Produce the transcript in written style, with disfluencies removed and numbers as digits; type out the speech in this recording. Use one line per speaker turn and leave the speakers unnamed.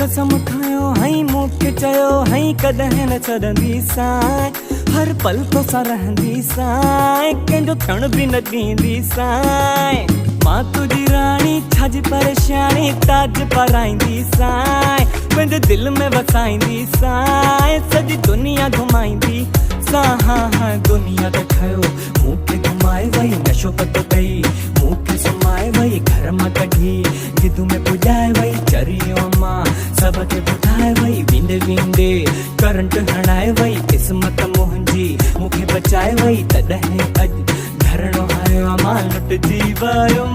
कसम खायो हई मूंखे चयो हई कॾहिं न छॾंदी साए, हर पल तो सा रहंदी साए, कंहिंजो थियण बि न ॾींदी साए। मां तुझी राणी छाजी परेशानी ताज पाराईंदी साए, पंहिंजे दिल में वसाईंदी साए, सॼी दुनिया घुमाईंदी सा। हाँ दुनिया ॾेखायो मूंखे घुमाए वई, नशो पतो कई मूंखे सुमाए वई, घर मां कढी गिदू में पुॼाए वई, चरियो मां सबके ॿुधाए वई, विंदे विंदे करंट हणाए वई, क़िस्मत मुंहिंजी मूंखे बचाए वई, तॾहिं अॼु धरणो आयो मां लुटिजी वियो।